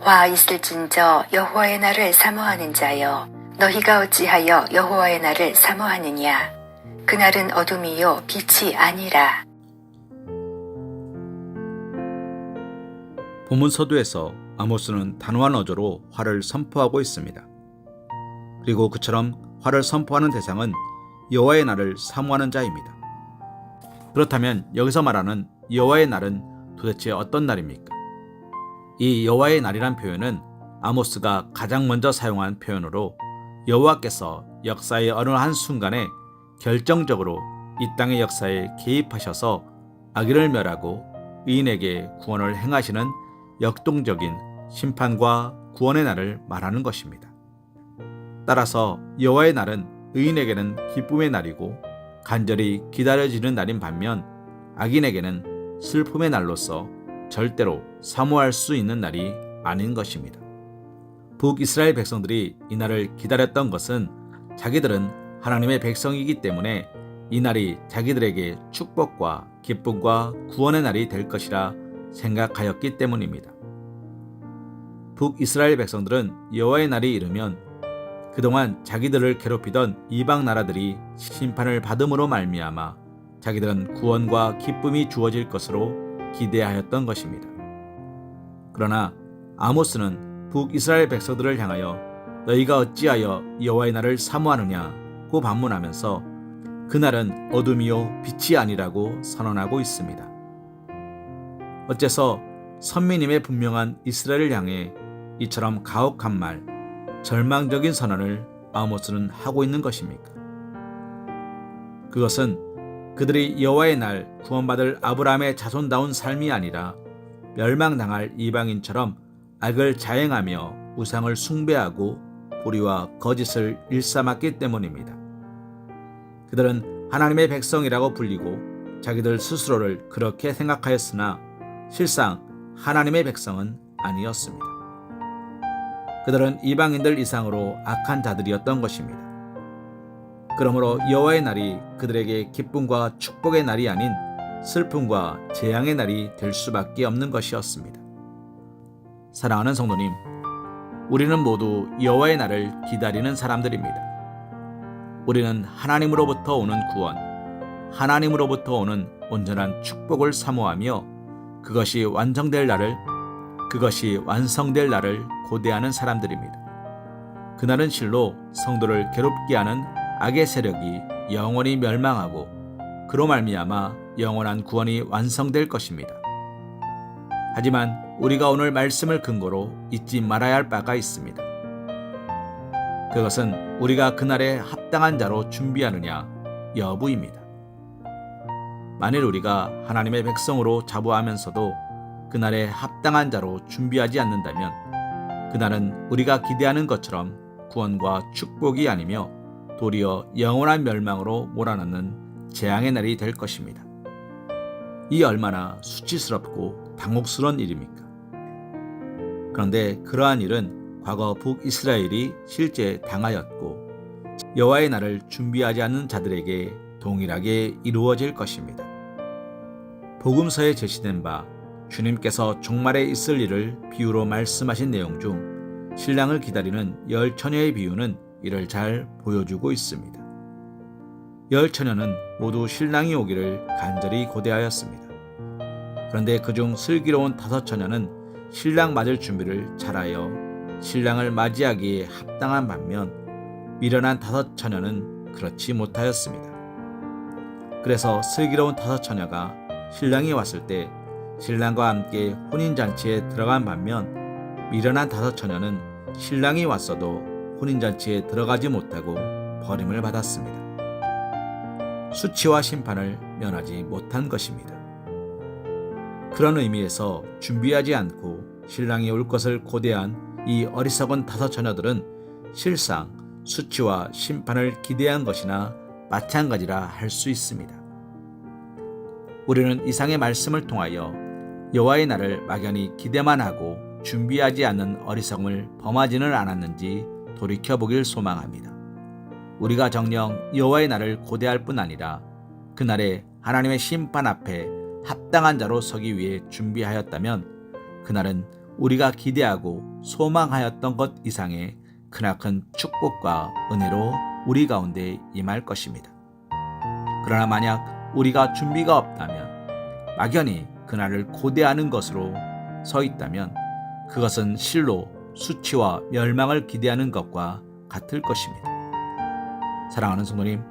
와 있을진저 여호와의 날을 사모하는 자여, 너희가 어찌하여 여호와의 날을 사모하느냐? 그날은 어둠이요 빛이 아니라. 본문 서두에서 아모스는 단호한 어조로 화를 선포하고 있습니다. 그리고 그처럼 화를 선포하는 대상은 여호와의 날을 사모하는 자입니다. 그렇다면 여기서 말하는 여호와의 날은 도대체 어떤 날입니까? 이 여호와의 날이란 표현은 아모스가 가장 먼저 사용한 표현으로 여호와께서 역사의 어느 한순간에 결정적으로 이 땅의 역사에 개입하셔서 악인을 멸하고 의인에게 구원을 행하시는 역동적인 심판과 구원의 날을 말하는 것입니다. 따라서 여호와의 날은 의인에게는 기쁨의 날이고 간절히 기다려지는 날인 반면 악인에게는 슬픔의 날로서 절대로 사모할 수 있는 날이 아닌 것입니다. 북이스라엘 백성들이 이 날을 기다렸던 것은 자기들은 하나님의 백성이기 때문에 이 날이 자기들에게 축복과 기쁨과 구원의 날이 될 것이라 생각하였기 때문입니다. 북이스라엘 백성들은 여호와의 날이 이르면 그동안 자기들을 괴롭히던 이방 나라들이 심판을 받음으로 말미암아 자기들은 구원과 기쁨이 주어질 것으로 기대하였던 것입니다. 그러나 아모스는 북이스라엘 백성들을 향하여 너희가 어찌하여 여호와의 날을 사모하느냐고 반문하면서 그날은 어둠이요 빛이 아니라고 선언하고 있습니다. 어째서 선미님의 분명한 이스라엘을 향해 이처럼 가혹한 말, 절망적인 선언을 아모스는 하고 있는 것입니까? 그것은 그들이 여호와의 날 구원받을 아브라함의 자손다운 삶이 아니라 멸망당할 이방인처럼 악을 자행하며 우상을 숭배하고 불의와 거짓을 일삼았기 때문입니다. 그들은 하나님의 백성이라고 불리고 자기들 스스로를 그렇게 생각하였으나 실상 하나님의 백성은 아니었습니다. 그들은 이방인들 이상으로 악한 자들이었던 것입니다. 그러므로 여호와의 날이 그들에게 기쁨과 축복의 날이 아닌 슬픔과 재앙의 날이 될 수밖에 없는 것이었습니다. 사랑하는 성도님, 우리는 모두 여호와의 날을 기다리는 사람들입니다. 우리는 하나님으로부터 오는 구원, 하나님으로부터 오는 온전한 축복을 사모하며 그것이 완성될 날을 고대하는 사람들입니다. 그날은 실로 성도를 괴롭게 하는 악의 세력이 영원히 멸망하고 그로 말미암아 영원한 구원이 완성될 것입니다. 하지만 우리가 오늘 말씀을 근거로 잊지 말아야 할 바가 있습니다. 그것은 우리가 그날에 합당한 자로 준비하느냐 여부입니다. 만일 우리가 하나님의 백성으로 자부하면서도 그날에 합당한 자로 준비하지 않는다면 그날은 우리가 기대하는 것처럼 구원과 축복이 아니며 도리어 영원한 멸망으로 몰아넣는 재앙의 날이 될 것입니다. 이 얼마나 수치스럽고 당혹스러운 일입니까? 그런데 그러한 일은 과거 북이스라엘이 실제 당하였고 여호와의 날을 준비하지 않는 자들에게 동일하게 이루어질 것입니다. 복음서에 제시된 바 주님께서 종말에 있을 일을 비유로 말씀하신 내용 중 신랑을 기다리는 10처녀의 비유는 이를 잘 보여주고 있습니다. 10처녀는 모두 신랑이 오기를 간절히 고대하였습니다. 그런데 그중 슬기로운 5처녀는 신랑 맞을 준비를 잘하여 신랑을 맞이하기에 합당한 반면 미련한 5처녀는 그렇지 못하였습니다. 그래서 슬기로운 5처녀가 신랑이 왔을 때 신랑과 함께 혼인잔치에 들어간 반면 미련한 5처녀는 신랑이 왔어도 혼인잔치에 들어가지 못하고 버림을 받았습니다. 수치와 심판을 면하지 못한 것입니다. 그런 의미에서 준비하지 않고 신랑이 올 것을 고대한 이 어리석은 5처녀들은 실상 수치와 심판을 기대한 것이나 마찬가지라 할 수 있습니다. 우리는 이상의 말씀을 통하여 여호와의 날을 막연히 기대만 하고 준비하지 않는 어리석음을 범하지는 않았는지 돌이켜보길 소망합니다. 우리가 정녕 여호와의 날을 고대할 뿐 아니라 그날에 하나님의 심판 앞에 합당한 자로 서기 위해 준비하였다면 그날은 우리가 기대하고 소망하였던 것 이상의 크나큰 축복과 은혜로 우리 가운데 임할 것입니다. 그러나 만약 우리가 준비가 없다면, 막연히 그날을 고대하는 것으로 서 있다면 그것은 실로 수치와 멸망을 기대하는 것과 같을 것입니다. 사랑하는 성도님,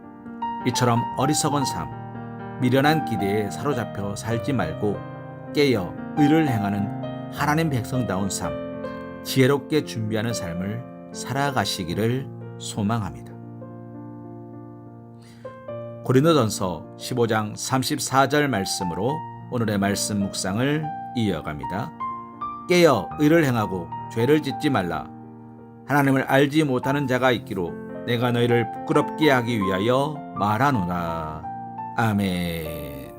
이처럼 어리석은 삶, 미련한 기대에 사로잡혀 살지 말고 깨어 의를 행하는 하나님 백성다운 삶, 지혜롭게 준비하는 삶을 살아가시기를 소망합니다. 고린도전서 15장 34절 말씀으로 오늘의 말씀 묵상을 이어갑니다. 깨어 의를 행하고 죄를 짓지 말라. 하나님을 알지 못하는 자가 있기로 내가 너희를 부끄럽게 하기 위하여 말하노라. 아멘.